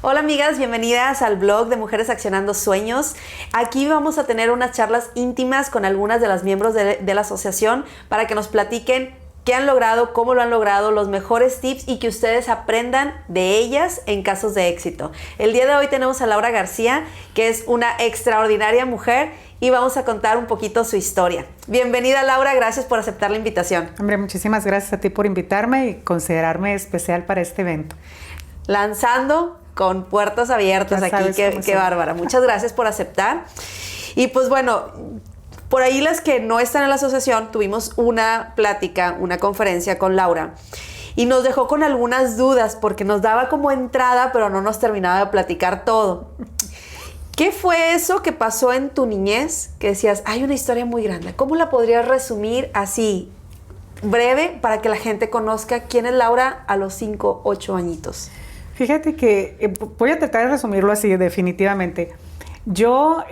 Hola amigas, bienvenidas al blog de Mujeres Accionando Sueños. Aquí vamos a tener unas charlas íntimas con algunas de las miembros de la asociación para que nos platiquen qué han logrado, cómo lo han logrado, los mejores tips y que ustedes aprendan de ellas en casos de éxito. El día de hoy tenemos a Laura García, que es una extraordinaria mujer y vamos a contar un poquito su historia. Bienvenida Laura, gracias por aceptar la invitación. Hombre, muchísimas gracias a ti por invitarme y considerarme especial para este evento. Lanzando con puertas abiertas aquí, qué bárbara. Muchas gracias por aceptar. Y pues bueno, por ahí las que no están en la asociación, tuvimos una plática, una conferencia con Laura y nos dejó con algunas dudas porque nos daba como entrada, pero no nos terminaba de platicar todo. ¿Qué fue eso que pasó en tu niñez que decías, hay una historia muy grande? ¿Cómo la podrías resumir así, breve, para que la gente conozca quién es Laura a los 5, 8 añitos? Fíjate que voy a tratar de resumirlo así, definitivamente. Yo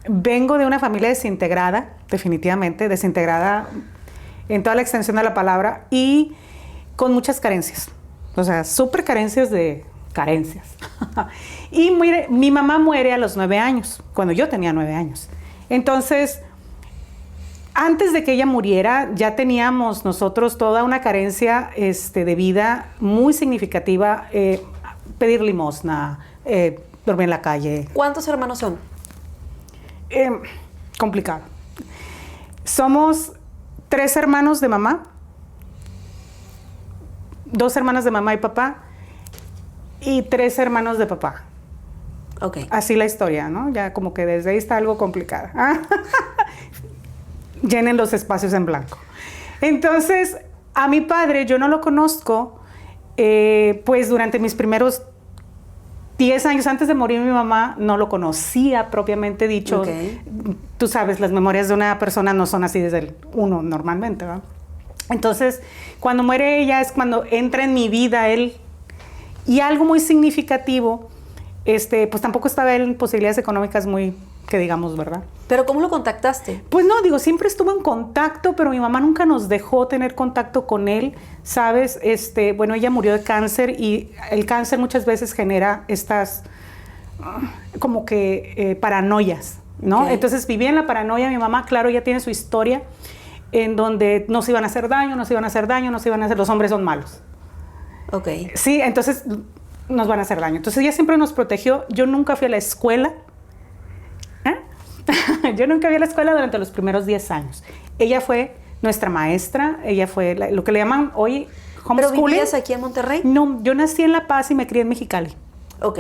vengo de una familia desintegrada, definitivamente, desintegrada en toda la extensión de la palabra y con muchas carencias. O sea, súper carencias de carencias. Y mi mamá muere a los 9 años, cuando yo tenía 9 años. Entonces, antes de que ella muriera, ya teníamos nosotros toda una carencia de vida muy significativa, pedir limosna, dormir en la calle. ¿Cuántos hermanos son? Complicado. Somos 3 hermanos de mamá, 2 hermanas de mamá y papá, y 3 hermanos de papá. Ok. Así la historia, ¿no? Ya como que desde ahí está algo complicada. Llenen los espacios en blanco. Entonces, a mi padre yo no lo conozco, pues durante mis primeros 10 años antes de morir mi mamá, no lo conocía propiamente dicho. Okay. Tú sabes, las memorias de una persona no son así desde el 1 normalmente, ¿verdad? Entonces, cuando muere ella es cuando entra en mi vida él. Y algo muy significativo, pues tampoco estaba él en posibilidades económicas muy, que digamos, ¿verdad? ¿Pero cómo lo contactaste? Pues no, digo, siempre estuvo en contacto, pero mi mamá nunca nos dejó tener contacto con él, ¿sabes? Bueno, ella murió de cáncer y el cáncer muchas veces genera estas, como que, paranoias, ¿no? Okay. Entonces vivía en la paranoia, mi mamá, claro, ya tiene su historia, en donde nos iban a hacer daño, los hombres son malos. Ok. Sí, entonces nos van a hacer daño. Entonces ella siempre nos protegió. Yo nunca fui a la escuela. Yo nunca fui a la escuela durante los primeros 10 años. Ella fue nuestra maestra. Ella fue lo que le llaman hoy homeschooling. ¿Pero vivías aquí en Monterrey? No, yo nací en La Paz y me crié en Mexicali. Ok.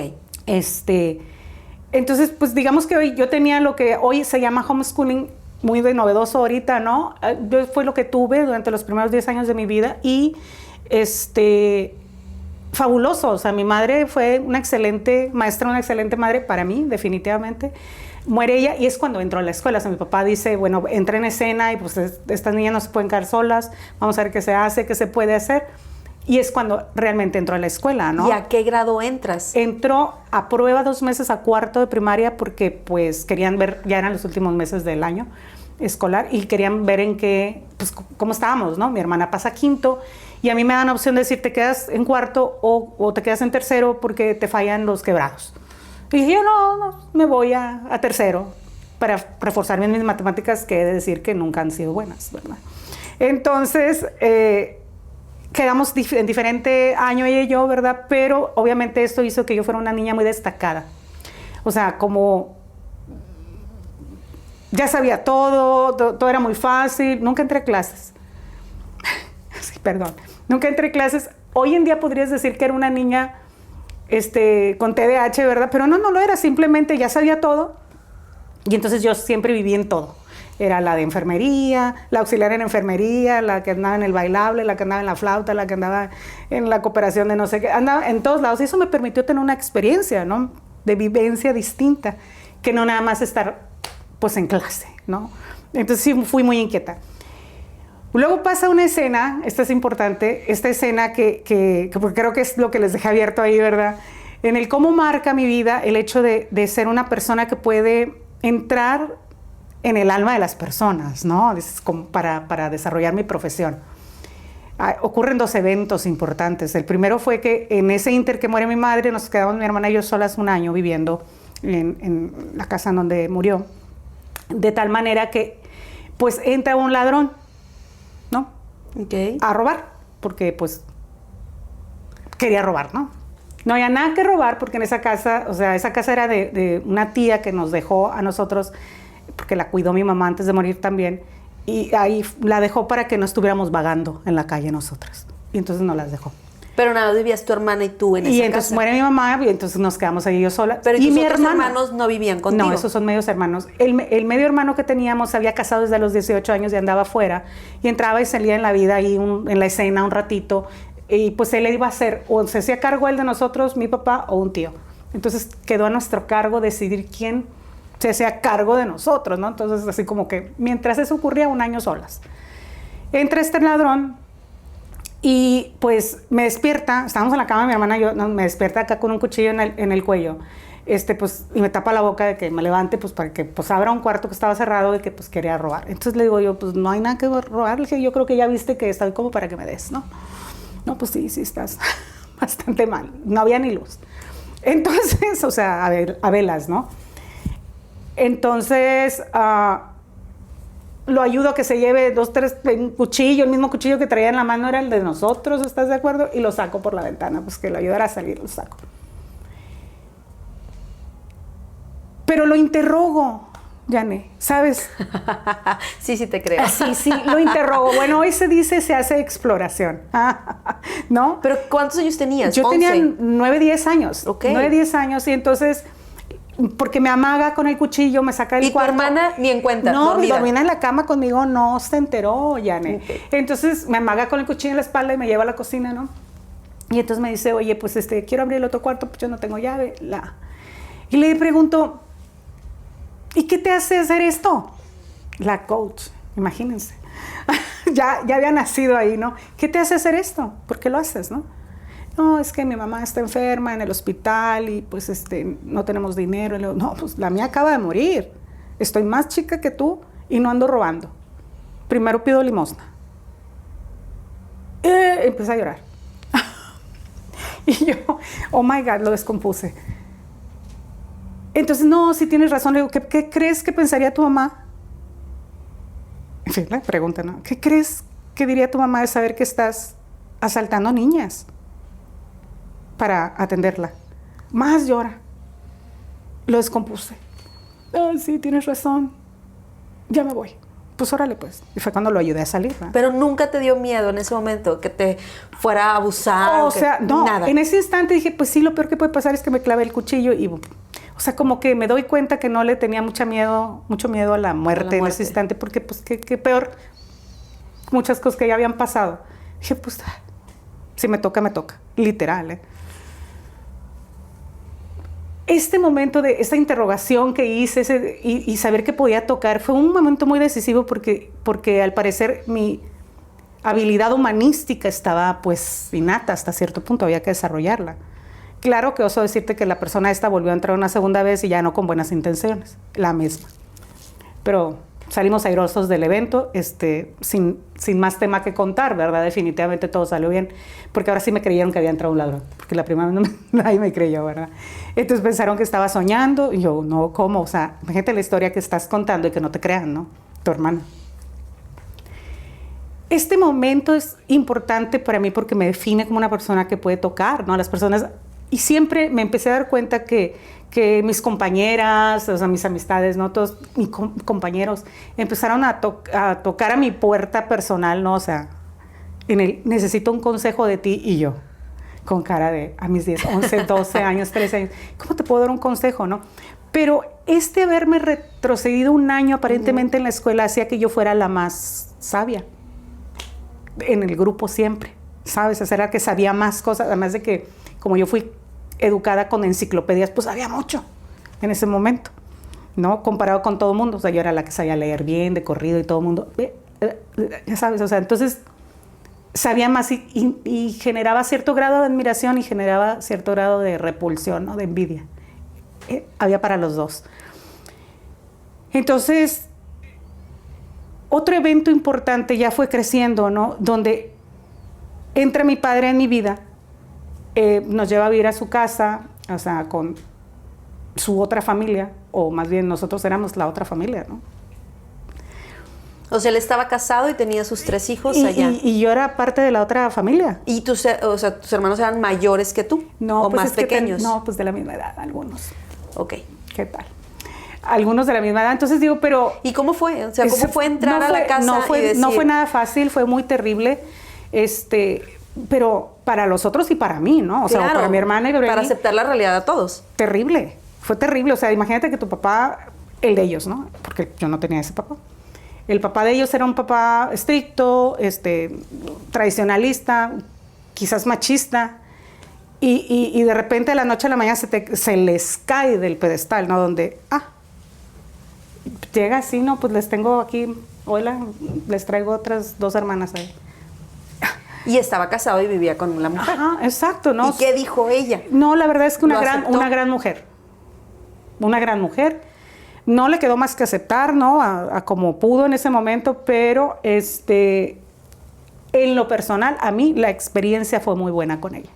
Entonces, pues digamos que hoy yo tenía lo que hoy se llama homeschooling, muy de novedoso ahorita, ¿no? Yo fue lo que tuve durante los primeros 10 años de mi vida y fabuloso. O sea, mi madre fue una excelente maestra, una excelente madre para mí, definitivamente. Muere ella y es cuando entró a la escuela. O sea, mi papá dice, bueno, entra en escena y pues estas niñas no se pueden quedar solas, vamos a ver qué se hace, qué se puede hacer. Y es cuando realmente entró a la escuela, ¿no? ¿Y a qué grado entras? Entró a prueba 2 meses a 4 de primaria porque pues querían ver, ya eran los últimos meses del año escolar y querían ver en qué, pues cómo estábamos, ¿no? Mi hermana pasa a 5º y a mí me dan opción de decir te quedas en 4º o te quedas en 3º porque te fallan los quebrados. Y dije yo no, me voy a 3º para reforzar bien mis matemáticas, que he de decir que nunca han sido buenas, ¿verdad? Entonces, quedamos en diferente año ella y yo, ¿verdad? Pero obviamente esto hizo que yo fuera una niña muy destacada. O sea, como ya sabía todo era muy fácil, nunca entré a clases. Sí, perdón, nunca entré a clases. Hoy en día podrías decir que era una niña con TDAH, ¿verdad? Pero no lo era, simplemente ya sabía todo. Y entonces yo siempre viví en todo. Era la de enfermería, la auxiliar en enfermería, la que andaba en el bailable, la que andaba en la flauta, la que andaba en la cooperación de no sé qué. Andaba en todos lados y eso me permitió tener una experiencia, ¿no? De vivencia distinta, que no nada más estar pues en clase, ¿no? Entonces sí fui muy inquieta. Luego pasa una escena, esta es importante, esta escena que porque creo que es lo que les dejé abierto ahí, ¿verdad? En el cómo marca mi vida el hecho de ser una persona que puede entrar en el alma de las personas, ¿no? Es como para desarrollar mi profesión. ocurren 2 eventos importantes. El primero fue que en ese inter que muere mi madre, nos quedamos mi hermana y yo solas un año viviendo en la casa en donde murió. De tal manera que, pues, entra un ladrón, ¿no? Okay. A robar, porque, pues, quería robar, ¿no? No había nada que robar porque en esa casa, o sea, esa casa era de una tía que nos dejó a nosotros, porque la cuidó mi mamá antes de morir también, y ahí la dejó para que no estuviéramos vagando en la calle nosotras. Y entonces nos las dejó. Pero nada, vivías tu hermana y tú en esa casa. Y entonces muere mi mamá y entonces nos quedamos ahí yo sola. Pero y tus mi otros hermano, hermanos no vivían contigo. No, esos son medios hermanos. El medio hermano que teníamos se había casado desde los 18 años y andaba afuera. Y entraba y salía en la vida ahí en la escena un ratito. Y pues él iba a hacer, o se hacía cargo él de nosotros, mi papá o un tío. Entonces quedó a nuestro cargo decidir quién se hacía cargo de nosotros, ¿no? Entonces así como que mientras eso ocurría, un año solas. Entra este ladrón y pues me despierta, estábamos en la cama, mi hermana y yo, no, me despierta acá con un cuchillo en el cuello, pues, y me tapa la boca de que me levante, pues, para que, pues, abra un cuarto que estaba cerrado y que, pues, quería robar. Entonces le digo yo, pues, no hay nada que robar, le dije, yo creo que ya viste que estoy como para que me des, ¿no? No, pues sí, estás bastante mal, no había ni luz. Entonces, o sea, a velas, ¿no? Entonces, lo ayudo a que se lleve 2, 3, un cuchillo, el mismo cuchillo que traía en la mano era el de nosotros, ¿estás de acuerdo? Y lo saco por la ventana, pues que lo ayudara a salir, lo saco. Pero lo interrogo, Yane, ¿sabes? Sí, te creo. Sí, lo interrogo. Bueno, hoy se dice, se hace exploración, ¿no? ¿Pero cuántos años tenías? Yo 11. tenía 9, 10 años. Ok. 9, 10 años, y entonces, porque me amaga con el cuchillo, me saca del cuarto. ¿Y tu hermana ni en cuenta? No, dormía en la cama conmigo, no se enteró, Yane. Okay. Entonces, me amaga con el cuchillo en la espalda y me lleva a la cocina, ¿no? Y entonces me dice, oye, pues, quiero abrir el otro cuarto, pues yo no tengo llave. Y le pregunto, ¿y qué te hace hacer esto? La coach, imagínense. ya había nacido ahí, ¿no? ¿Qué te hace hacer esto? ¿Por qué lo haces, no? No, es que mi mamá está enferma en el hospital y pues no tenemos dinero. Y le digo, no, pues la mía acaba de morir. Estoy más chica que tú y no ando robando. Primero pido limosna. Empecé a llorar. Y yo, oh my God, lo descompuse. Entonces, no, sí tienes razón. Le digo, ¿qué crees que pensaría tu mamá? En fin, la pregunta, ¿no? ¿Qué crees que diría tu mamá de saber que estás asaltando niñas para atenderla? Más llora. Lo descompuse. Sí, tienes razón. Ya me voy. Pues órale, pues. Y fue cuando lo ayudé a salir, ¿verdad? Pero nunca te dio miedo en ese momento que te fuera a abusar. O sea, no. Nada. En ese instante dije, pues sí, lo peor que puede pasar es que me clave el cuchillo y... O sea, como que me doy cuenta que no le tenía mucho miedo a la muerte en ese instante, porque pues qué peor, muchas cosas que ya habían pasado. Dije, pues, si me toca, literal. Este momento de esta interrogación que hice y saber que podía tocar fue un momento muy decisivo porque al parecer mi habilidad humanística estaba pues innata hasta cierto punto, había que desarrollarla. Claro que oso decirte que la persona esta volvió a entrar una segunda vez y ya no con buenas intenciones, la misma. Pero salimos airosos del evento, sin más tema que contar, ¿verdad? Definitivamente todo salió bien, porque ahora sí me creyeron que había entrado un ladrón, porque la primera vez nadie me creyó, ¿verdad? Entonces pensaron que estaba soñando, y yo, no, ¿cómo? O sea, imagínate la historia que estás contando y que no te crean, ¿no? Tu hermano. Este momento es importante para mí porque me define como una persona que puede tocar, ¿no? Las personas... Y siempre me empecé a dar cuenta que mis compañeras, o sea, mis amistades, ¿no? Todos mis compañeros empezaron a tocar a mi puerta personal, ¿no? O sea, necesito un consejo de ti y yo, con cara de a mis 10, 11, 12 años, 13 años, ¿cómo te puedo dar un consejo, no? Pero haberme retrocedido un año aparentemente en la escuela hacía que yo fuera la más sabia en el grupo siempre, ¿sabes? O sea, era que sabía más cosas, además de que como yo fui educada con enciclopedias, pues había mucho en ese momento, ¿no? Comparado con todo el mundo. O sea, yo era la que sabía leer bien, de corrido, y todo el mundo, ya sabes, o sea, entonces sabía más y generaba cierto grado de admiración y generaba cierto grado de repulsión, ¿no? De envidia. Había para los dos. Entonces, otro evento importante ya fue creciendo, ¿no? Donde entra mi padre en mi vida, nos lleva a vivir a su casa, o sea, con su otra familia, o más bien nosotros éramos la otra familia, ¿no? O sea, él estaba casado y tenía sus 3 hijos allá. Y yo era parte de la otra familia. ¿Y tus hermanos eran mayores que tú? No, ¿O pues más pequeños? No, pues de la misma edad, algunos. Ok. ¿Qué tal? Algunos de la misma edad. Entonces digo, pero... ¿Y cómo fue? O sea, ¿cómo fue entrar a la casa y decir? No fue nada fácil, fue muy terrible. Pero para los otros y para mí, ¿no? O sea, claro, para mi hermana y para para mí. aceptar la realidad a todos. Terrible. Fue terrible. O sea, imagínate que tu papá, el de ellos, ¿no? Porque yo no tenía ese papá. El papá de ellos era un papá estricto, tradicionalista, quizás machista. Y de repente de la noche a la mañana se les cae del pedestal, ¿no? Donde, llega así, ¿no? Pues les tengo aquí, hola, les traigo otras 2 hermanas ahí. Y estaba casado y vivía con la mujer. Ajá, exacto, ¿no? ¿Y qué dijo ella? No, la verdad es que una gran mujer. Una gran mujer. No le quedó más que aceptar, ¿no? A como pudo en ese momento, pero en lo personal, a mí la experiencia fue muy buena con ella.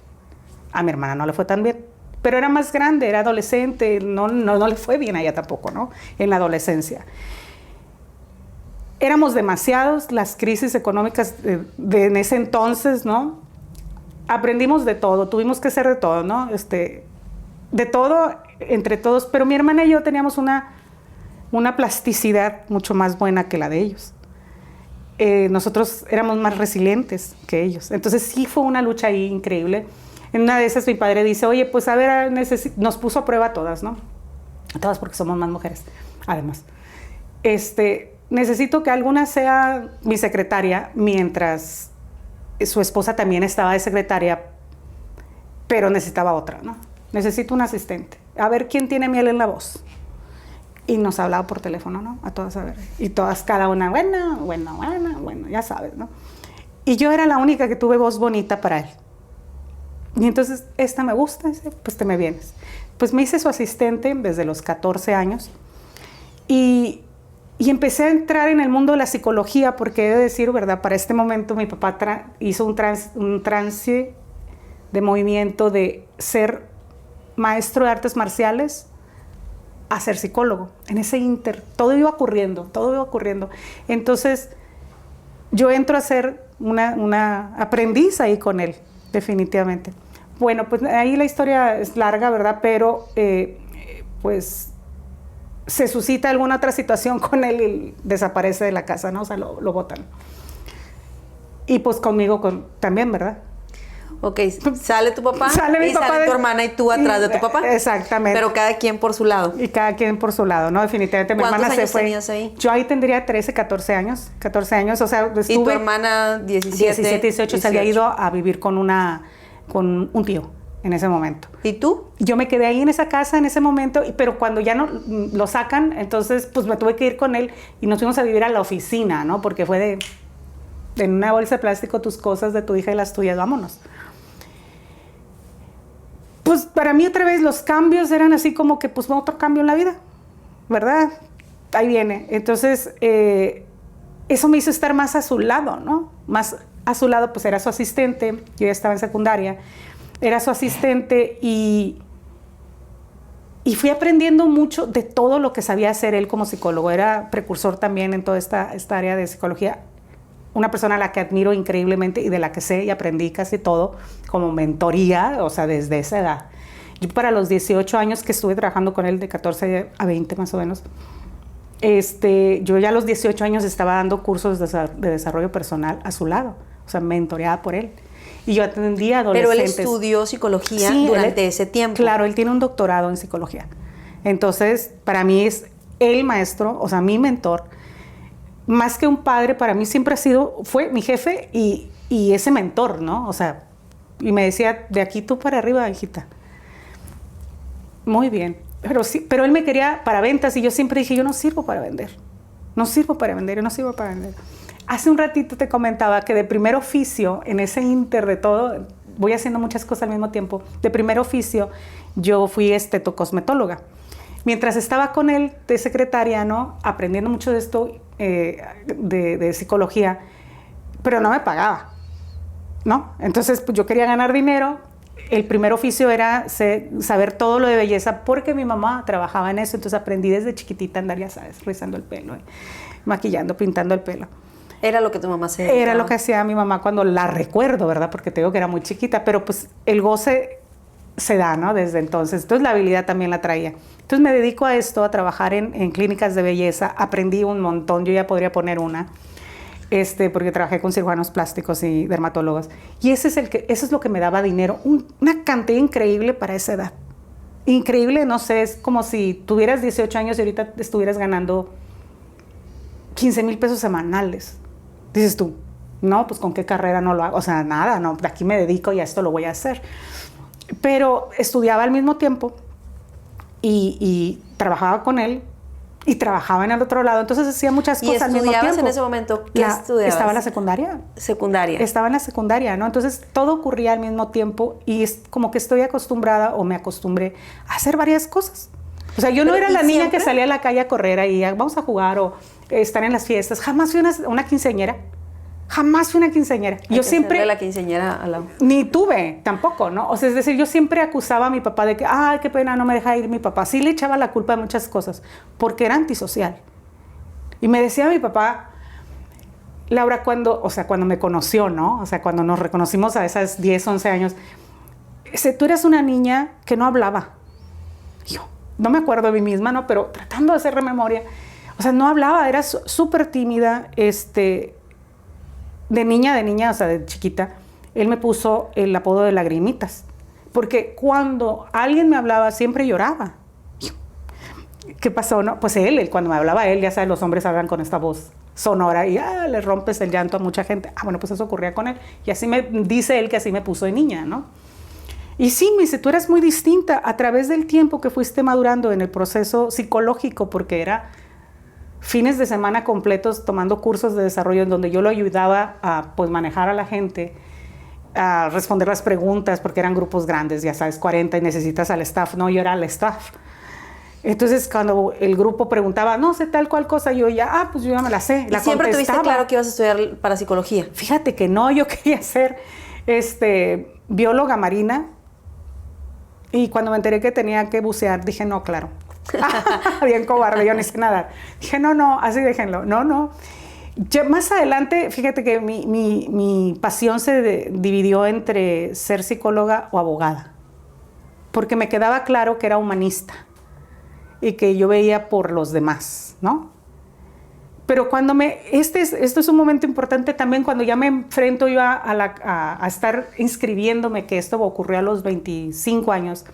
A mi hermana no le fue tan bien, pero era más grande, era adolescente, no le fue bien a ella tampoco, ¿no? En la adolescencia. Éramos demasiados, las crisis económicas en ese entonces, ¿no? Aprendimos de todo, tuvimos que hacer de todo, ¿no? De todo, entre todos, pero mi hermana y yo teníamos una plasticidad mucho más buena que la de ellos. Nosotros éramos más resilientes que ellos. Entonces sí fue una lucha ahí increíble. En una de esas mi padre dice, oye, pues a ver, nos puso a prueba a todas, ¿no? A todas porque somos más mujeres, además. Necesito que alguna sea mi secretaria, mientras su esposa también estaba de secretaria, pero necesitaba otra, ¿no? Necesito un asistente. A ver quién tiene miel en la voz. Y nos hablaba por teléfono, ¿no? A todas, a ver. Y todas, cada una, bueno, ya sabes, ¿no? Y yo era la única que tuve voz bonita para él. Y entonces, esta me gusta, pues te me vienes. Pues me hice su asistente desde los 14 años. Y empecé a entrar en el mundo de la psicología, porque he de decir, ¿verdad? Para este momento mi papá hizo un trance de movimiento de ser maestro de artes marciales a ser psicólogo. En ese todo iba ocurriendo. Entonces, yo entro a ser una aprendiz ahí con él, definitivamente. Bueno, pues ahí la historia es larga, ¿verdad? Pero, pues, se suscita alguna otra situación con él y desaparece de la casa, ¿no? O sea, lo botan. Y pues conmigo también, ¿verdad? Ok, sale tu papá sale mi papá sale tu hermana y tú atrás de tu papá. Exactamente. Pero cada quien por su lado. Y cada quien por su lado, ¿no? Definitivamente mi hermana se fue. ¿Cuántos años tenías ahí? Yo ahí tendría 13, 14 años. 14 años, o sea, estuve... ¿Y tu hermana 17, 18? Se había ido a vivir con un tío en ese momento. ¿Y tú? Yo me quedé ahí en esa casa en ese momento, pero cuando ya no lo sacan, entonces pues me tuve que ir con él y nos fuimos a vivir a la oficina, ¿no? Porque fue en una bolsa de plástico tus cosas de tu hija y las tuyas, vámonos. Pues para mí otra vez los cambios eran así como que pues otro cambio en la vida, ¿verdad? Ahí viene. Entonces, eso me hizo estar más a su lado, ¿no? Más a su lado, pues era su asistente, yo ya estaba en secundaria, era su asistente y fui aprendiendo mucho de todo lo que sabía hacer él como psicólogo. Era precursor también en toda esta área de psicología. Una persona a la que admiro increíblemente y de la que sé y aprendí casi todo como mentoría, o sea, desde esa edad. Yo para los 18 años que estuve trabajando con él, de 14 a 20 más o menos, yo ya a los 18 años estaba dando cursos de desarrollo personal a su lado, o sea, mentoreada por él. Y yo atendía a adolescentes. Pero él estudió psicología durante ese tiempo. Claro, él tiene un doctorado en psicología. Entonces, para mí es el maestro, o sea, mi mentor. Más que un padre, para mí siempre fue mi jefe y ese mentor, ¿no? O sea, y me decía, de aquí tú para arriba, hijita. Muy bien. Pero él me quería para ventas y yo siempre dije, yo no sirvo para vender. No sirvo para vender. Hace un ratito te comentaba que de primer oficio, en ese inter de todo, voy haciendo muchas cosas al mismo tiempo. De primer oficio, yo fui estetocosmetóloga. Mientras estaba con él de secretaria, ¿no? Aprendiendo mucho de esto, de psicología, pero no me pagaba. ¿no? Entonces, pues yo quería ganar dinero. El primer oficio era saber todo lo de belleza porque mi mamá trabajaba en eso, entonces aprendí desde chiquitita a andar, ya sabes, rizando el pelo, maquillando, pintando el pelo. Era lo que tu mamá se dedicaba. Era lo que hacía mi mamá cuando la recuerdo, ¿verdad? Porque te digo que era muy chiquita, pero pues el goce se da, ¿no? Desde entonces. Entonces la habilidad también la traía. Entonces me dedico a esto, a trabajar en clínicas de belleza. Aprendí un montón, yo ya podría poner una. Porque trabajé con cirujanos plásticos y dermatólogos. Y eso es lo que me daba dinero, una cantidad increíble para esa edad. Increíble, no sé, es como si tuvieras 18 años y ahorita estuvieras ganando 15,000 pesos semanales. Dices tú, no, pues con qué carrera no lo hago, o sea, nada, no, de aquí me dedico y a esto lo voy a hacer. Pero estudiaba al mismo tiempo y trabajaba con él. Y trabajaba en el otro lado, entonces hacía muchas cosas al mismo tiempo. ¿Y estudiabas en ese momento? ¿Qué estudiabas? Estaba en la secundaria. Secundaria. Estaba en la secundaria, ¿no? Entonces todo ocurría al mismo tiempo y es como que estoy acostumbrada o me acostumbré a hacer varias cosas. O sea, yo no era la niña que salía a la calle a correr ahí, vamos a jugar o estar en las fiestas. Jamás fui una quinceañera. Jamás fui una quinceañera. Yo siempre... la quinceañera a la... Ni tuve, tampoco, ¿no? O sea, es decir, yo siempre acusaba a mi papá de que, ay, qué pena, no me deja ir mi papá. Sí le echaba la culpa de muchas cosas, porque era antisocial. Y me decía mi papá, Laura, cuando me conoció, ¿no? O sea, cuando nos reconocimos a esas 10, 11 años, tú eras una niña que no hablaba. Yo no me acuerdo de mí misma, ¿no? Pero tratando de hacer memoria, o sea, no hablaba, era súper tímida, de niña, o sea, de chiquita, él me puso el apodo de Lagrimitas, porque cuando alguien me hablaba siempre lloraba. ¿Qué pasó, no? Pues él cuando me hablaba él, ya sabes, los hombres hablan con esta voz sonora y le rompes el llanto a mucha gente. Bueno, pues eso ocurría con él. Y así me dice él que así me puso de niña, ¿no? Y sí, me dice, tú eras muy distinta a través del tiempo que fuiste madurando en el proceso psicológico, porque era fines de semana completos tomando cursos de desarrollo en donde yo lo ayudaba a pues manejar a la gente, a responder las preguntas, porque eran grupos grandes, ya sabes, 40 y necesitas al staff. No, yo era al staff. Entonces, cuando el grupo preguntaba, no sé tal cual cosa, yo pues yo ya me la sé. ¿Y siempre tuviste claro que ibas a estudiar parapsicología? Fíjate que no, yo quería ser bióloga marina y cuando me enteré que tenía que bucear, dije, no, claro. Bien cobarde, yo ni sé nadar. Dije, no, así déjenlo. No. Ya más adelante, fíjate que mi pasión se dividió entre ser psicóloga o abogada, porque me quedaba claro que era humanista y que yo veía por los demás, ¿no? Pero cuando esto es un momento importante también, cuando ya me enfrento yo a estar inscribiéndome, que esto ocurrió a los 25 años,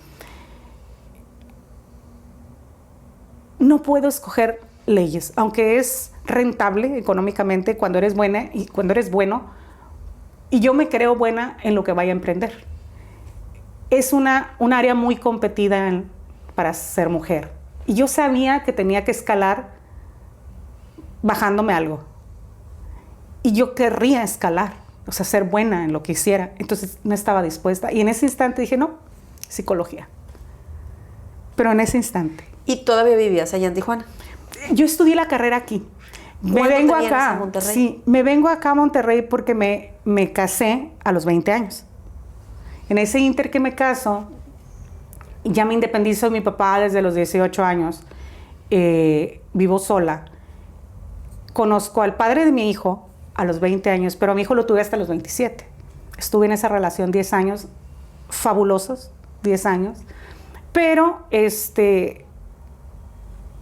no puedo escoger leyes, aunque es rentable económicamente cuando eres buena y cuando eres bueno, y yo me creo buena en lo que vaya a emprender. Es un área muy competida para ser mujer, y yo sabía que tenía que escalar bajándome algo, y yo querría escalar, o sea, ser buena en lo que hiciera, entonces no estaba dispuesta, y en ese instante dije, no, psicología, pero en ese instante. ¿Y todavía vivías allá en Tijuana? Yo estudié la carrera aquí. Me vengo acá. ¿A Monterrey? Sí, me vengo acá a Monterrey porque me casé a los 20 años. En ese inter que me caso, ya me independizo de mi papá desde los 18 años. Vivo sola. Conozco al padre de mi hijo a los 20 años, pero a mi hijo lo tuve hasta los 27. Estuve en esa relación 10 años, fabulosos, 10 años. Pero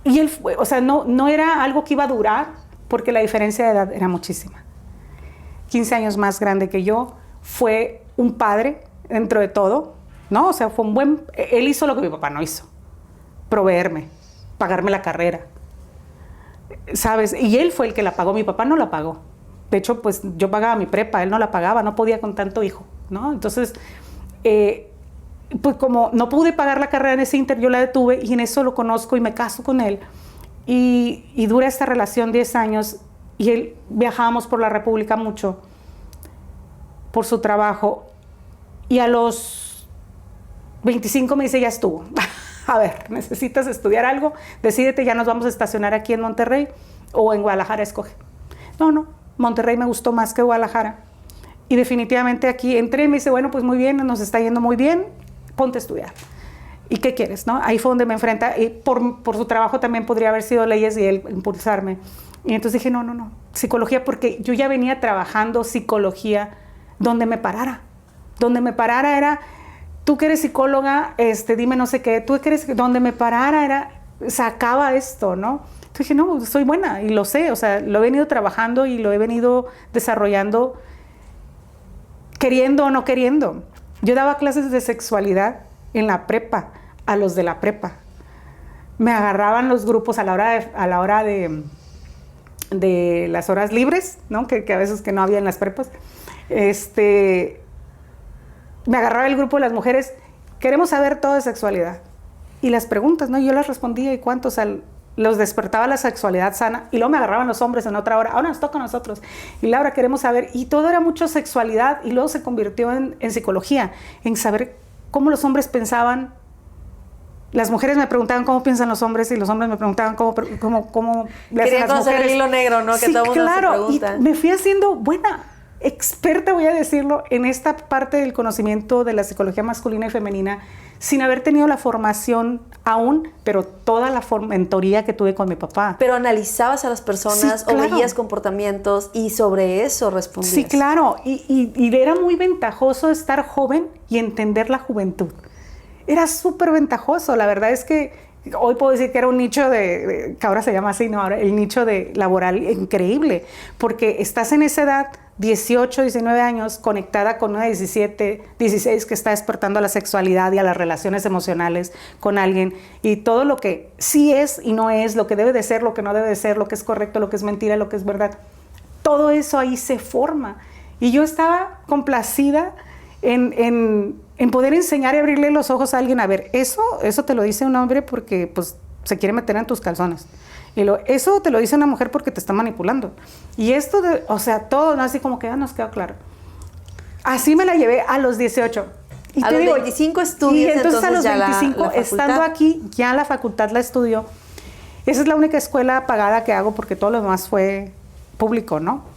y él fue, o sea, no era algo que iba a durar, porque la diferencia de edad era muchísima. 15 años más grande que yo, fue un padre dentro de todo, ¿no? O sea, fue él hizo lo que mi papá no hizo, proveerme, pagarme la carrera, ¿sabes? Y él fue el que la pagó, mi papá no la pagó. De hecho, pues yo pagaba mi prepa, él no la pagaba, no podía con tanto hijo, ¿no? Entonces, pues como no pude pagar la carrera en ese inter, yo la detuve y en eso lo conozco y me caso con él. Y dura esta relación 10 años y él viajábamos por la República mucho por su trabajo y a los 25 me dice, ya estuvo. A ver, necesitas estudiar algo, decídete, ya nos vamos a estacionar aquí en Monterrey o en Guadalajara, escoge. No, Monterrey me gustó más que Guadalajara. Y definitivamente aquí entré y me dice, bueno, pues muy bien, nos está yendo muy bien, ponte a estudiar. ¿Y qué quieres, no? Ahí fue donde me enfrenta, y por su trabajo también podría haber sido leyes y él impulsarme. Y entonces dije, no, psicología, porque yo ya venía trabajando psicología donde me parara. Donde me parara era, tú que eres psicóloga, dime no sé qué, tú que eres, donde me parara era, sacaba esto, ¿no? Entonces dije, no, soy buena y lo sé, o sea, lo he venido trabajando y lo he venido desarrollando queriendo o no queriendo. Yo daba clases de sexualidad en la prepa, a los de la prepa. Me agarraban los grupos a la hora de las horas libres, ¿no? Que a veces que no había en las prepas. Me agarraba el grupo de las mujeres, queremos saber todo de sexualidad. Y las preguntas, ¿no? Yo las respondía y cuántos los despertaba la sexualidad sana. Y luego me agarraban los hombres en otra hora, ahora nos toca a nosotros. Y Laura, queremos saber. Y todo era mucho sexualidad y luego se convirtió en psicología, en saber cómo los hombres pensaban. Las mujeres me preguntaban cómo piensan los hombres y los hombres me preguntaban cómo le hacen las mujeres. El hilo negro, ¿no? Que sí, todo mundo claro, se pregunta. Y me fui haciendo buena, experta, voy a decirlo, en esta parte del conocimiento de la psicología masculina y femenina, sin haber tenido la formación aún, pero toda la mentoría que tuve con mi papá. Pero analizabas a las personas, sí, claro, o veías comportamientos y sobre eso respondías. Sí, claro, y era muy ventajoso estar joven y entender la juventud. Era súper ventajoso, la verdad es que hoy puedo decir que era un nicho que ahora se llama así, ¿no? Ahora el nicho laboral increíble, porque estás en esa edad, 18, 19 años, conectada con una 17, 16 que está despertando a la sexualidad y a las relaciones emocionales con alguien, y todo lo que sí es y no es, lo que debe de ser, lo que no debe de ser, lo que es correcto, lo que es mentira, lo que es verdad, todo eso ahí se forma. Y yo estaba complacida en poder enseñar y abrirle los ojos a alguien. A ver, eso te lo dice un hombre porque pues se quiere meter en tus calzones. Y eso te lo dice una mujer porque te está manipulando. Y esto, o sea, todo, ¿no? Así como que ya nos quedó claro. Así me la llevé a los 18. Y a te los digo, 25 estudias, entonces a los 25, la estando aquí, ya la facultad la estudió. Esa es la única escuela pagada que hago porque todo lo demás fue público, ¿no?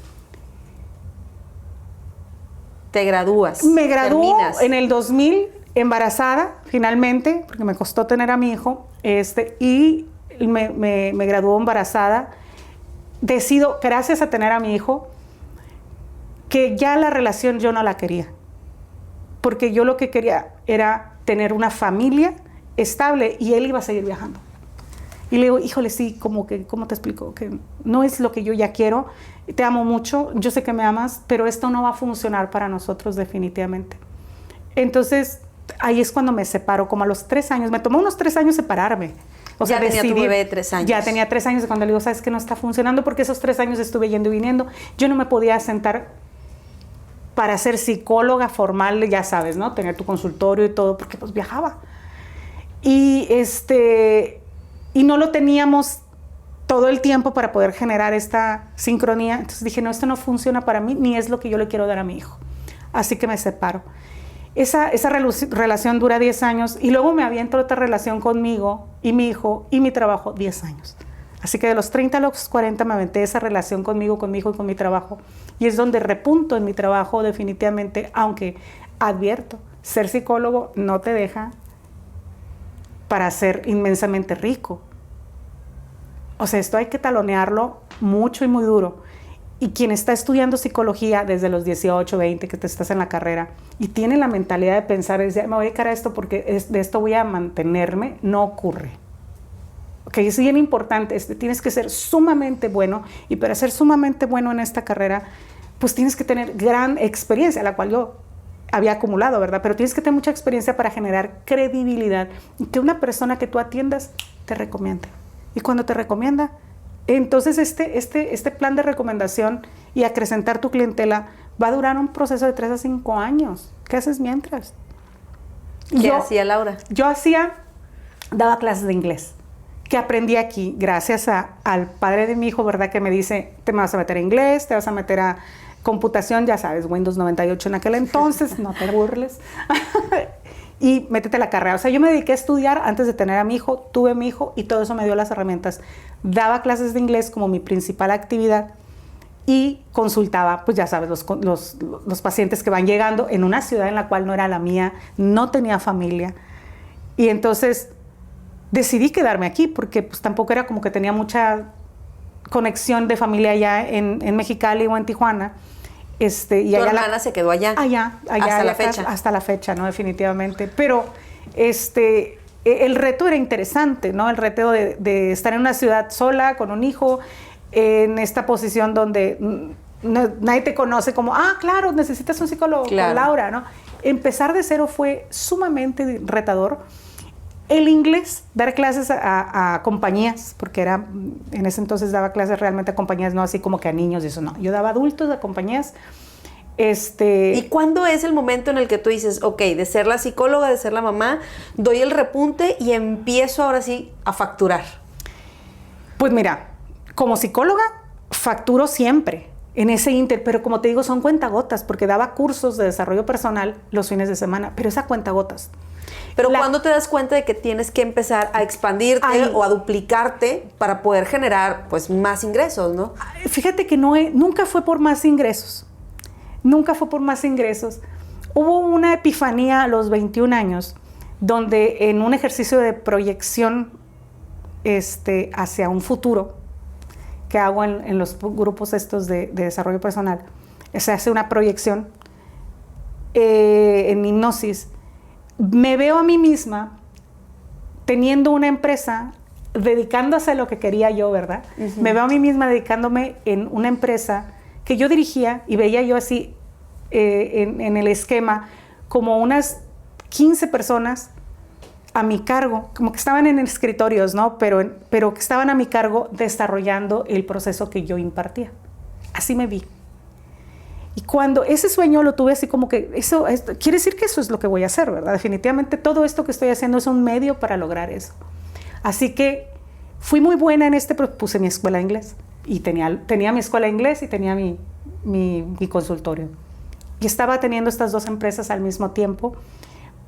Te gradúas. Me graduó en el 2000, embarazada, finalmente, porque me costó tener a mi hijo, y me graduó embarazada. Decido, gracias a tener a mi hijo, que ya la relación yo no la quería. Porque yo lo que quería era tener una familia estable y él iba a seguir viajando. Y le digo, híjole, sí, como que, ¿cómo te explico? Que no es lo que yo ya quiero, te amo mucho, yo sé que me amas, pero esto no va a funcionar para nosotros definitivamente. Entonces, ahí es cuando me separo, como a los 3 años, me tomó unos 3 años separarme. O sea, tenía tu bebé de 3 años. Ya tenía 3 años de cuando le digo, sabes que no está funcionando, porque esos 3 años estuve yendo y viniendo. Yo no me podía sentar para ser psicóloga formal, ya sabes, ¿no? Tener tu consultorio y todo, porque pues viajaba. Y y no lo teníamos todo el tiempo para poder generar esta sincronía. Entonces dije, no, esto no funciona para mí, ni es lo que yo le quiero dar a mi hijo. Así que me separo. Esa relación dura 10 años y luego me aviento otra relación conmigo y mi hijo y mi trabajo 10 años. Así que de los 30 a los 40 me aventé esa relación conmigo, con mi hijo y con mi trabajo. Y es donde repunto en mi trabajo definitivamente, aunque advierto, ser psicólogo no te deja para ser inmensamente rico. O sea, esto hay que talonearlo mucho y muy duro. Y quien está estudiando psicología desde los 18, 20, que te estás en la carrera, y tiene la mentalidad de pensar, me voy a dedicar a esto porque de esto voy a mantenerme, no ocurre. Ok, es bien importante, tienes que ser sumamente bueno, y para ser sumamente bueno en esta carrera, pues tienes que tener gran experiencia, la cual yo había acumulado, ¿verdad? Pero tienes que tener mucha experiencia para generar credibilidad y que una persona que tú atiendas te recomiende. Y cuando te recomienda, entonces este plan de recomendación y acrecentar tu clientela va a durar un proceso de 3 a 5 años. ¿Qué haces mientras? ¿Qué hacía Laura? Yo daba clases de inglés, que aprendí aquí gracias al padre de mi hijo, ¿verdad? Que me dice, te vas a meter a inglés, te vas a meter a computación, ya sabes, Windows 98 en aquel entonces, no te burles. Y métete a la carrera. O sea, yo me dediqué a estudiar antes de tener a mi hijo, tuve mi hijo y todo eso me dio las herramientas. Daba clases de inglés como mi principal actividad y consultaba, pues ya sabes, los pacientes que van llegando en una ciudad en la cual no era la mía, no tenía familia. Y entonces decidí quedarme aquí porque pues tampoco era como que tenía mucha conexión de familia allá en Mexicali o en Tijuana. Y tu hermana se quedó allá. Hasta la fecha. Hasta la fecha, ¿no? Definitivamente. Pero el reto era interesante, ¿no? El reto de estar en una ciudad sola, con un hijo, en esta posición donde nadie te conoce como, claro, necesitas un psicólogo, claro, con Laura, ¿no? Empezar de cero fue sumamente retador. El inglés, dar clases a compañías, porque en ese entonces daba clases realmente a compañías, no así como que a niños y eso, no. Yo daba adultos a compañías. ¿Y cuándo es el momento en el que tú dices, ok, de ser la psicóloga, de ser la mamá, doy el repunte y empiezo ahora sí a facturar? Pues mira, como psicóloga facturo siempre en ese inter, pero como te digo, son cuentagotas, porque daba cursos de desarrollo personal los fines de semana, pero esa cuentagotas. Pero ¿cuándo te das cuenta de que tienes que empezar a expandirte o a duplicarte para poder generar pues más ingresos, ¿no? Fíjate que nunca fue por más ingresos. Nunca fue por más ingresos. Hubo una epifanía a los 21 años, donde en un ejercicio de proyección hacia un futuro que hago en los grupos estos de desarrollo personal, se hace una proyección en hipnosis. Me veo a mí misma teniendo una empresa, dedicándose a lo que quería yo, ¿verdad? Uh-huh. Me veo a mí misma dedicándome en una empresa que yo dirigía y veía yo así en el esquema como unas 15 personas a mi cargo, como que estaban en escritorios, ¿no? Pero que estaban a mi cargo desarrollando el proceso que yo impartía. Así me vi. Y cuando ese sueño lo tuve así como que, esto quiere decir que eso es lo que voy a hacer, ¿verdad? Definitivamente todo esto que estoy haciendo es un medio para lograr eso. Así que fui muy buena en puse mi escuela de inglés. Y tenía mi escuela de inglés y tenía mi consultorio. Y estaba teniendo estas dos empresas al mismo tiempo,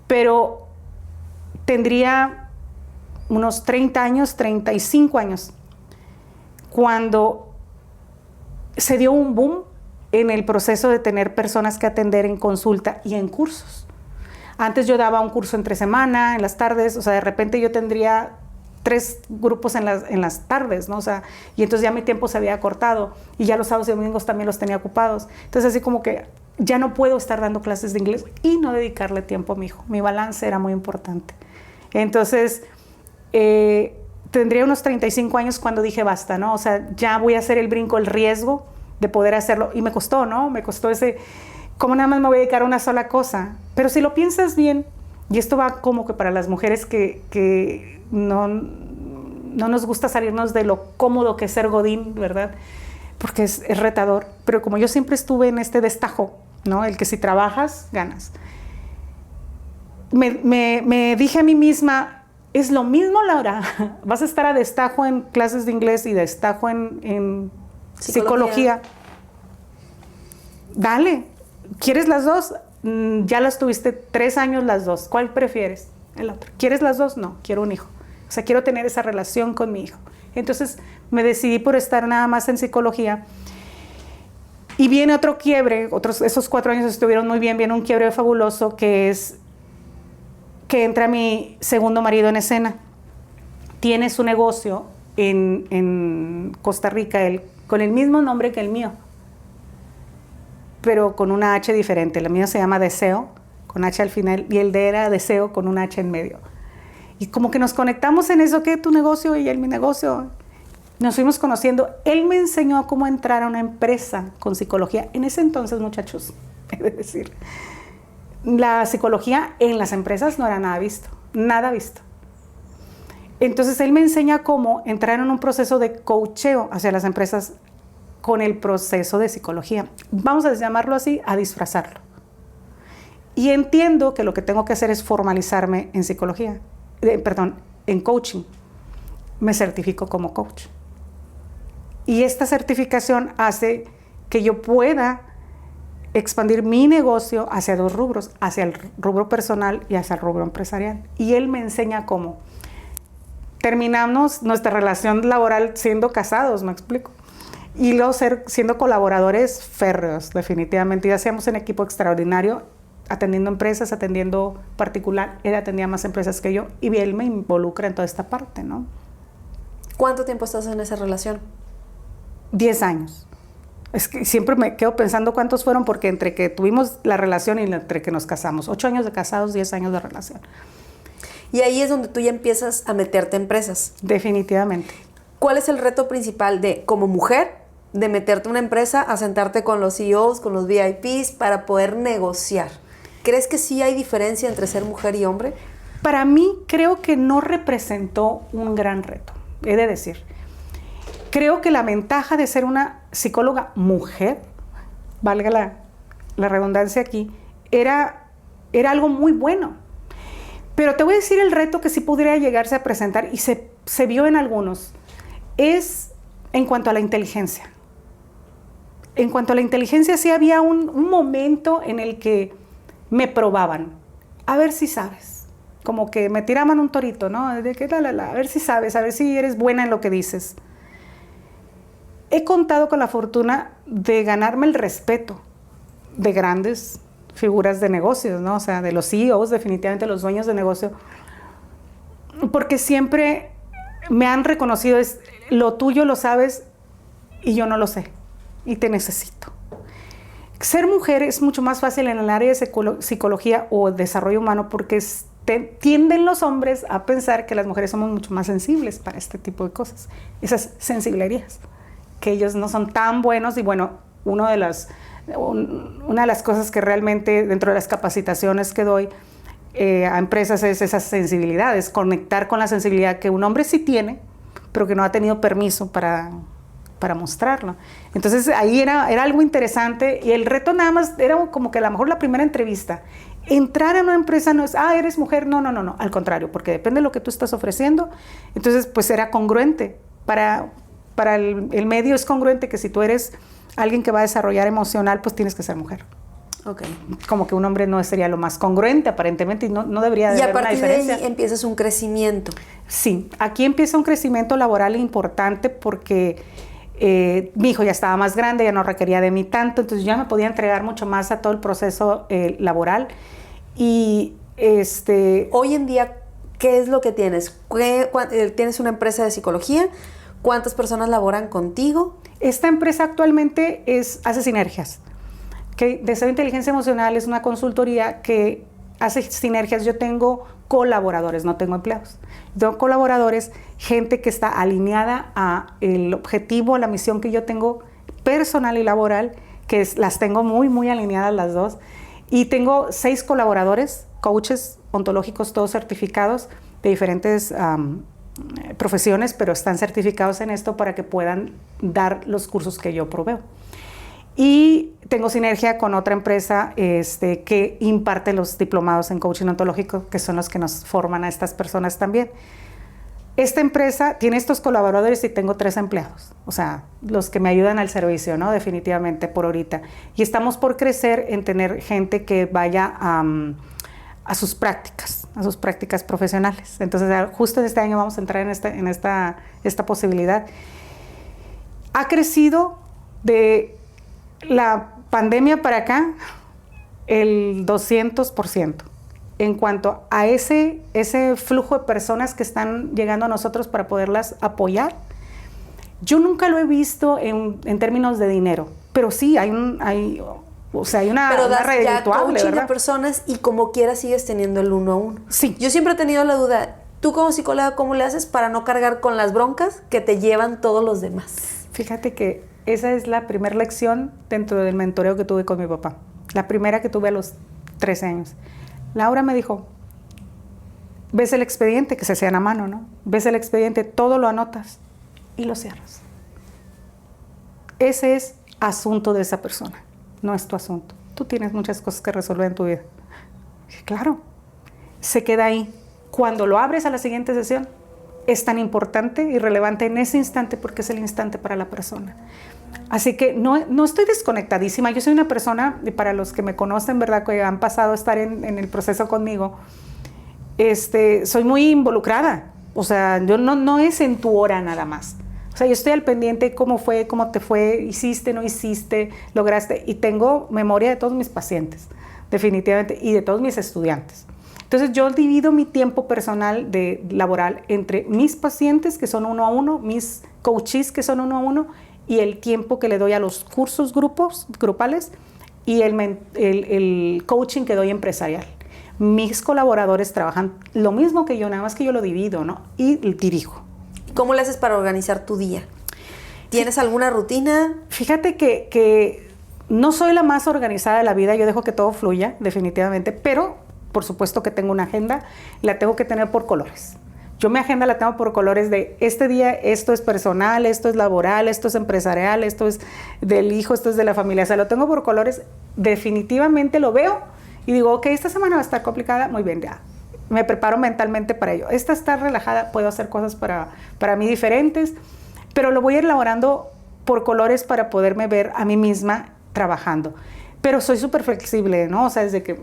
pero tendría unos 30 años, 35 años, cuando se dio un boom en el proceso de tener personas que atender en consulta y en cursos. Antes yo daba un curso entre semana, en las tardes, o sea, de repente yo tendría 3 grupos en las tardes, ¿no? O sea, y entonces ya mi tiempo se había acortado y ya los sábados y domingos también los tenía ocupados. Entonces así como que ya no puedo estar dando clases de inglés y no dedicarle tiempo a mi hijo. Mi balance era muy importante. Entonces, tendría unos 35 años cuando dije basta, ¿no? O sea, ya voy a hacer el brinco, el riesgo de poder hacerlo. Y me costó, ¿no? Me costó ¿cómo nada más me voy a dedicar a una sola cosa? Pero si lo piensas bien, y esto va como que para las mujeres que no nos gusta salirnos de lo cómodo que es ser godín, ¿verdad? Porque es retador. Pero como yo siempre estuve en este destajo, ¿no? El que si trabajas, ganas. Me dije a mí misma, es lo mismo, Laura. Vas a estar a destajo en clases de inglés y destajo en psicología. Dale. ¿Quieres las dos? Ya las tuviste 3 años las dos. ¿Cuál prefieres? El otro. ¿Quieres las dos? No, quiero un hijo. O sea, quiero tener esa relación con mi hijo. Entonces me decidí por estar nada más en psicología. Y viene otro quiebre, esos 4 años estuvieron muy bien, viene un quiebre fabuloso que es que entra mi segundo marido en escena. Tiene su negocio en Costa Rica, con el mismo nombre que el mío, pero con una H diferente. La mía se llama Deseo, con H al final, y el de era Deseo con una H en medio. Y como que nos conectamos en eso, ¿qué? Tu negocio y mi negocio. Nos fuimos conociendo. Él me enseñó cómo entrar a una empresa con psicología. En ese entonces, muchachos, he de decir, la psicología en las empresas no era nada visto. Entonces, él me enseña cómo entrar en un proceso de coacheo hacia las empresas con el proceso de psicología. Vamos a llamarlo así, a disfrazarlo. Y entiendo que lo que tengo que hacer es formalizarme en psicología, en coaching. Me certifico como coach. Y esta certificación hace que yo pueda expandir mi negocio hacia 2 rubros, hacia el rubro personal y hacia el rubro empresarial. Y él me enseña cómo. Terminamos nuestra relación laboral siendo casados, me explico. Y luego siendo colaboradores férreos, definitivamente. Y hacíamos un equipo extraordinario, atendiendo empresas, atendiendo particular. Él atendía más empresas que yo y él me involucra en toda esta parte, ¿no? ¿Cuánto tiempo estás en esa relación? 10 años. Es que siempre me quedo pensando cuántos fueron, porque entre que tuvimos la relación y entre que nos casamos, 8 años de casados, 10 años de relación. Y ahí es donde tú ya empiezas a meterte a empresas. Definitivamente. ¿Cuál es el reto principal de, como mujer, de meterte a una empresa, a sentarte con los CEOs, con los VIPs, para poder negociar? ¿Crees que sí hay diferencia entre ser mujer y hombre? Para mí, creo que no representó un gran reto, he de decir. Creo que la ventaja de ser una psicóloga mujer, valga la redundancia aquí, era algo muy bueno. Pero te voy a decir el reto que sí pudiera llegarse a presentar, y se vio en algunos, es en cuanto a la inteligencia. En cuanto a la inteligencia, sí había un momento en el que me probaban, a ver si sabes. Como que me tiraban un torito, ¿no? De que a ver si sabes, a ver si eres buena en lo que dices. He contado con la fortuna de ganarme el respeto de grandes figuras de negocios, ¿no? O sea, de los CEOs, definitivamente los dueños de negocio, porque siempre me han reconocido, es lo tuyo lo sabes y yo no lo sé y te necesito. Ser mujer es mucho más fácil en el área de psicología o desarrollo humano, porque tienden los hombres a pensar que las mujeres somos mucho más sensibles para este tipo de cosas, esas sensibilidades, que ellos no son tan buenos. Y bueno, una de las cosas que realmente dentro de las capacitaciones que doy a empresas es esas sensibilidades, conectar con la sensibilidad que un hombre sí tiene, pero que no ha tenido permiso para mostrarlo. Entonces ahí era algo interesante, y el reto nada más era como que a lo mejor la primera entrevista. Entrar a una empresa no es, eres mujer, no, al contrario, porque depende de lo que tú estás ofreciendo. Entonces pues era congruente, para el medio es congruente que si tú eres alguien que va a desarrollar emocional, pues tienes que ser mujer. Okay. Como que un hombre no sería lo más congruente aparentemente, y no debería de haber una diferencia. Y a partir de ahí empiezas un crecimiento. Sí, aquí empieza un crecimiento laboral importante, porque mi hijo ya estaba más grande, ya no requería de mí tanto, entonces ya me podía entregar mucho más a todo el proceso laboral. Y hoy en día, ¿qué es lo que tienes? ¿Tienes una empresa de psicología? ¿Cuántas personas laboran contigo? Esta empresa actualmente hace sinergias. Deseo Inteligencia Emocional es una consultoría que hace sinergias. Yo tengo colaboradores, no tengo empleados. Tengo colaboradores, gente que está alineada al objetivo, a la misión que yo tengo personal y laboral, que las tengo muy, muy alineadas las dos. Y tengo 6 colaboradores, coaches ontológicos, todos certificados de diferentes profesiones, pero están certificados en esto para que puedan dar los cursos que yo proveo. Y tengo sinergia con otra empresa que imparte los diplomados en coaching ontológico, que son los que nos forman a estas personas también. Esta empresa tiene estos colaboradores y tengo 3 empleados, o sea, los que me ayudan al servicio, ¿no? Definitivamente por ahorita. Y estamos por crecer en tener gente que vaya a sus prácticas profesionales. Entonces, justo este año vamos a entrar en esta posibilidad. Ha crecido de la pandemia para acá el 200% en cuanto a ese flujo de personas que están llegando a nosotros para poderlas apoyar. Yo nunca lo he visto en términos de dinero, pero sí hay una redituable, ¿verdad? A personas, y como quieras sigues teniendo el 1 a 1. Sí. Yo siempre he tenido la duda, tú como psicóloga, ¿cómo le haces para no cargar con las broncas que te llevan todos los demás? Fíjate que esa es la primera lección dentro del mentoreo que tuve con mi papá. La primera que tuve a los 13 años. Laura me dijo, ves el expediente, que se hacían a mano, ¿no? Ves el expediente, todo lo anotas y lo cierras. Ese es asunto de esa persona, no es tu asunto. Tú tienes muchas cosas que resolver en tu vida. Y claro, se queda ahí. Cuando lo abres a la siguiente sesión, es tan importante y relevante en ese instante, porque es el instante para la persona. Así que no estoy desconectadísima. Yo soy una persona, para los que me conocen, ¿verdad?, que han pasado a estar en el proceso conmigo, soy muy involucrada. O sea, yo no es en tu hora nada más. O O sea, yo estoy al pendiente de cómo fue, cómo te fue, hiciste, no hiciste, lograste. Y tengo memoria de todos mis pacientes, definitivamente, y de todos mis estudiantes. Entonces, yo divido mi tiempo personal laboral entre mis pacientes, que son 1 a 1, mis coaches, que son 1 a 1, y el tiempo que le doy a los cursos grupales y el coaching que doy empresarial. Mis colaboradores trabajan lo mismo que yo, nada más que yo lo divido, ¿no? Y dirijo. ¿Cómo le haces para organizar tu día? ¿Tienes alguna rutina? Fíjate que no soy la más organizada de la vida, yo dejo que todo fluya, definitivamente, pero por supuesto que tengo una agenda y la tengo que tener por colores. Yo mi agenda la tengo por colores de este día, esto es personal, esto es laboral, esto es empresarial, esto es del hijo, esto es de la familia. O sea, lo tengo por colores, definitivamente lo veo y digo, ok, esta semana va a estar complicada, muy bien, ya. Me preparo mentalmente para ello. Esta está relajada, puedo hacer cosas para mí diferentes, pero lo voy a ir elaborando por colores para poderme ver a mí misma trabajando. Pero soy súper flexible, ¿no? O sea, desde que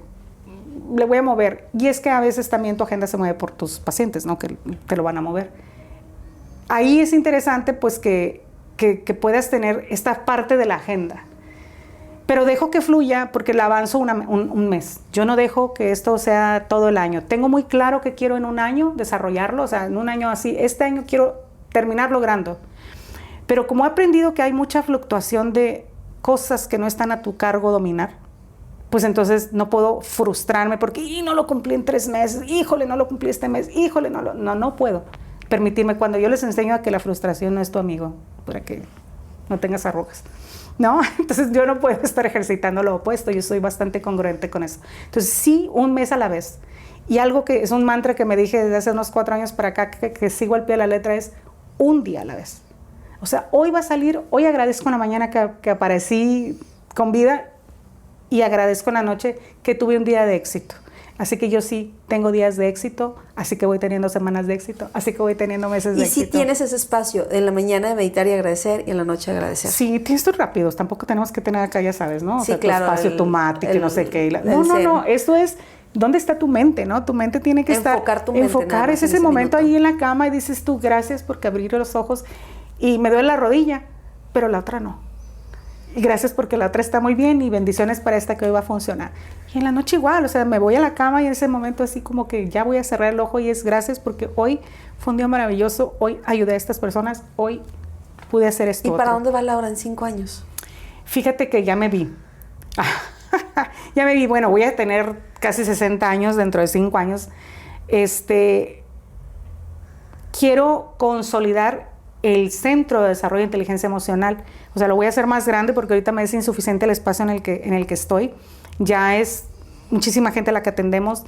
le voy a mover. Y es que a veces también tu agenda se mueve por tus pacientes, ¿no? Que te lo van a mover. Ahí es interesante, pues, que puedas tener esta parte de la agenda. Pero dejo que fluya porque la avanzo un mes. Yo no dejo que esto sea todo el año. Tengo muy claro que quiero en un año desarrollarlo, o sea, en un año así. Este año quiero terminar logrando. Pero como he aprendido que hay mucha fluctuación de cosas que no están a tu cargo dominar, pues entonces no puedo frustrarme porque no lo cumplí en 3 meses, híjole, no lo cumplí este mes, híjole, no puedo permitirme. Cuando yo les enseño a que la frustración no es tu amigo, para que no tengas arrugas, ¿no? Entonces yo no puedo estar ejercitando lo opuesto, yo soy bastante congruente con eso. Entonces sí, un mes a la vez. Y algo que es un mantra que me dije desde hace unos 4 años para acá, que sigo al pie de la letra, es un día a la vez. O sea, hoy va a salir, hoy agradezco en la mañana que aparecí con vida y agradezco en la noche que tuve un día de éxito. Así que yo sí tengo días de éxito, así que voy teniendo semanas de éxito, así que voy teniendo meses de éxito. Y si tienes ese espacio en la mañana de meditar y agradecer y en la noche agradecer. Sí, tienes tus rápidos, tampoco tenemos que tener acá, ya sabes, ¿no? Sí, o sea, claro. Tu espacio, tu mate, que no sé qué. No, esto es, ¿dónde está tu mente, no? Tu mente tiene que enfocar tu mente. Enfocar, es ese momento ahí en la cama y dices tú, gracias porque abrí los ojos y me duele la rodilla, pero la otra no. Y gracias porque la otra está muy bien y bendiciones para esta que hoy va a funcionar. Y en la noche igual, o sea, me voy a la cama y en ese momento así como que ya voy a cerrar el ojo y es gracias porque hoy fue un día maravilloso, hoy ayudé a estas personas, hoy pude hacer esto. ¿Y para dónde va Laura en 5 años? Fíjate que ya me vi. Ya me vi, bueno, voy a tener casi 60 años dentro de 5 años. Quiero consolidar el Centro de Desarrollo de Inteligencia Emocional. O sea, lo voy a hacer más grande porque ahorita me es insuficiente el espacio en el que estoy. Ya es muchísima gente a la que atendemos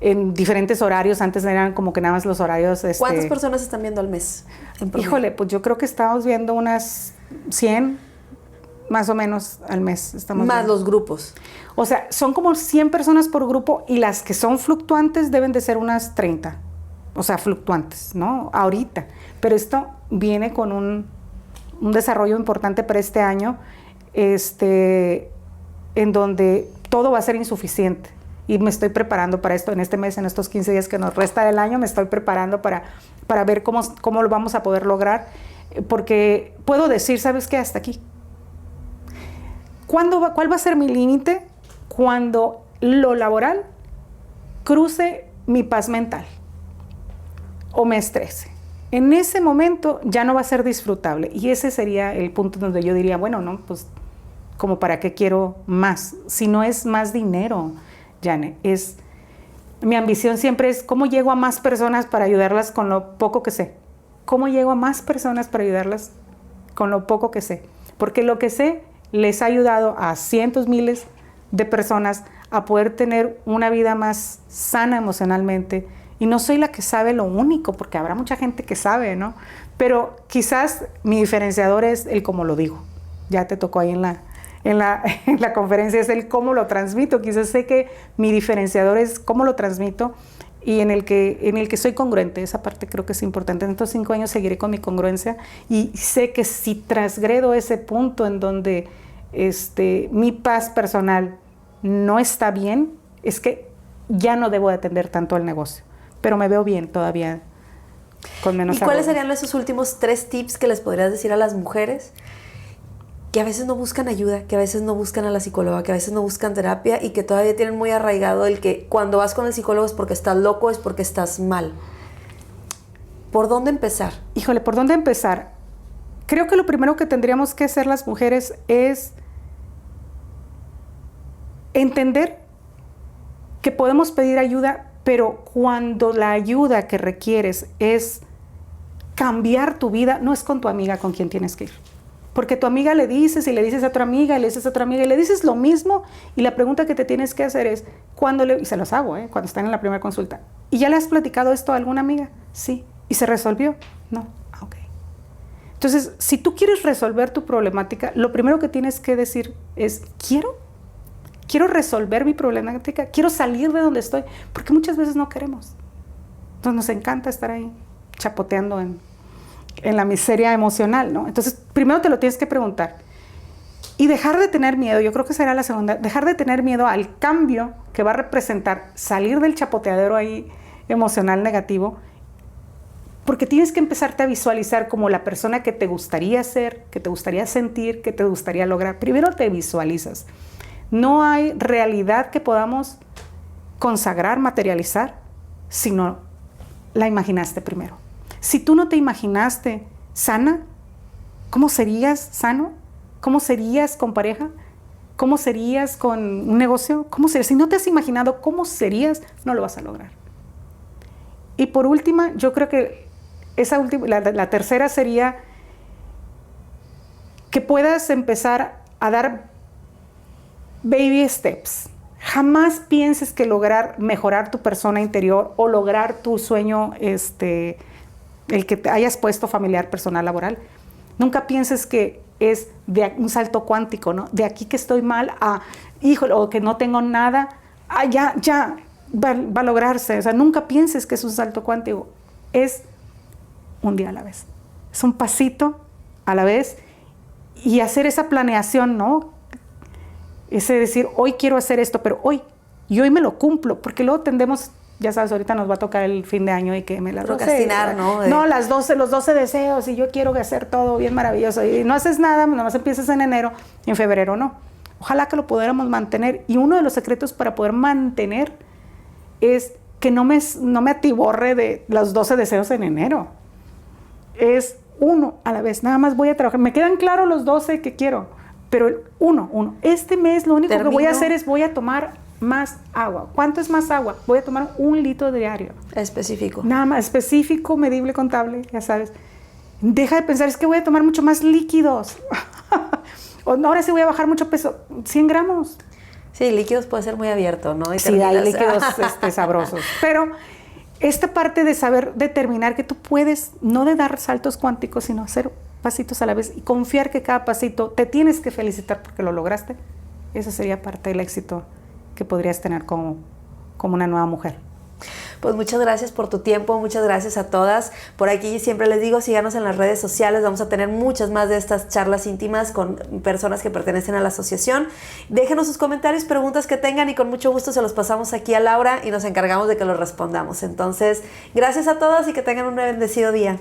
en diferentes horarios. Antes eran como que nada más los horarios. ¿Cuántas personas están viendo al mes? Híjole, pues yo creo que estamos viendo unas 100 más o menos al mes. Estamos más viendo. Los grupos. O sea, son como 100 personas por grupo y las que son fluctuantes deben de ser unas 30. O sea, fluctuantes, ¿no? Ahorita. Pero esto viene con un desarrollo importante para este año, en donde todo va a ser insuficiente. Y me estoy preparando para esto en este mes, en estos 15 días que nos resta del año, me estoy preparando para ver cómo lo vamos a poder lograr. Porque puedo decir, ¿sabes qué? Hasta aquí. ¿Cuál va a ser mi límite? Cuando lo laboral cruce mi paz mental o me estrese. En ese momento ya no va a ser disfrutable y ese sería el punto donde yo diría, bueno, no, pues como para qué quiero más, si no es más dinero, Jane, mi ambición siempre es cómo llego a más personas para ayudarlas con lo poco que sé, cómo llego a más personas para ayudarlas con lo poco que sé, porque lo que sé les ha ayudado a cientos, miles de personas a poder tener una vida más sana emocionalmente. Y no soy la que sabe lo único, porque habrá mucha gente que sabe, ¿no? Pero quizás mi diferenciador es el cómo lo digo. Ya te tocó ahí en la conferencia, es el cómo lo transmito. Quizás sé que mi diferenciador es cómo lo transmito y en el que soy congruente. Esa parte creo que es importante. En estos 5 años seguiré con mi congruencia y sé que si transgredo ese punto en donde mi paz personal no está bien, es que ya no debo de atender tanto al negocio. Pero me veo bien todavía con menos ¿Y cuáles arrugas. serían esos últimos 3 tips que les podrías decir a las mujeres que a veces no buscan ayuda, que a veces no buscan a la psicóloga, que a veces no buscan terapia y que todavía tienen muy arraigado el que cuando vas con el psicólogo es porque estás loco, es porque estás mal? ¿Por dónde empezar? Híjole, ¿por dónde empezar? Creo que lo primero que tendríamos que hacer las mujeres es entender que podemos pedir ayuda, pero cuando la ayuda que requieres es cambiar tu vida, no es con tu amiga con quien tienes que ir. Porque tu amiga le dices y le dices a otra amiga y le dices a otra amiga y le dices lo mismo, y la pregunta que te tienes que hacer es, y se los hago, cuando están en la primera consulta, ¿y ya le has platicado esto a alguna amiga? Sí. ¿Y se resolvió? No. Ok. Entonces, si tú quieres resolver tu problemática, lo primero que tienes que decir es, quiero resolver mi problemática, quiero salir de donde estoy, porque muchas veces no queremos. Entonces nos encanta estar ahí chapoteando en la miseria emocional, ¿no? Entonces, primero te lo tienes que preguntar. Y dejar de tener miedo, yo creo que será la segunda, dejar de tener miedo al cambio que va a representar salir del chapoteadero ahí emocional negativo, porque tienes que empezarte a visualizar como la persona que te gustaría ser, que te gustaría sentir, que te gustaría lograr. Primero te visualizas. No hay realidad que podamos consagrar, materializar, si no la imaginaste primero. Si tú no te imaginaste sana, ¿cómo serías sano? ¿Cómo serías con pareja? ¿Cómo serías con un negocio? ¿Cómo serías? Si no te has imaginado cómo serías, no lo vas a lograr. Y por última, yo creo que la tercera sería que puedas empezar a dar baby steps. Jamás pienses que lograr mejorar tu persona interior o lograr tu sueño, el que te hayas puesto familiar, personal, laboral, nunca pienses que es de un salto cuántico, ¿no? De aquí que estoy mal a, híjole, o que no tengo nada, ya va a lograrse. O sea, nunca pienses que es un salto cuántico. Es un día a la vez. Es un pasito a la vez y hacer esa planeación, ¿no? Ese decir, hoy quiero hacer esto, pero hoy me lo cumplo, porque luego tendemos, ya sabes, ahorita nos va a tocar el fin de año y que me la procrastinar, ¿no? No, los 12 deseos y yo quiero hacer todo bien maravilloso y no haces nada, nomás empiezas en enero, en febrero no. Ojalá que lo pudiéramos mantener, y uno de los secretos para poder mantener es que no me atiborre de los 12 deseos en enero. Es uno a la vez, nada más voy a trabajar, me quedan claros los 12 que quiero, pero uno. Este mes lo único que voy a hacer es voy a tomar más agua. ¿Cuánto es más agua? Voy a tomar 1 litro diario. Específico. Nada más, específico, medible, contable, ya sabes. Deja de pensar, es que voy a tomar mucho más líquidos. O no, ahora sí voy a bajar mucho peso. 100 gramos. Sí, líquidos puede ser muy abierto, ¿no? Y sí, hay líquidos sabrosos. Pero esta parte de saber determinar que tú puedes, no de dar saltos cuánticos, sino hacer pasitos a la vez y confiar que cada pasito te tienes que felicitar porque lo lograste, esa sería parte del éxito que podrías tener como una nueva mujer. Pues muchas gracias por tu tiempo, muchas gracias a todas. Por aquí siempre les digo, síganos en las redes sociales, vamos a tener muchas más de estas charlas íntimas con personas que pertenecen a la asociación. Déjenos sus comentarios, preguntas que tengan y con mucho gusto se los pasamos aquí a Laura y nos encargamos de que los respondamos. Entonces, gracias a todas y que tengan un bendecido día.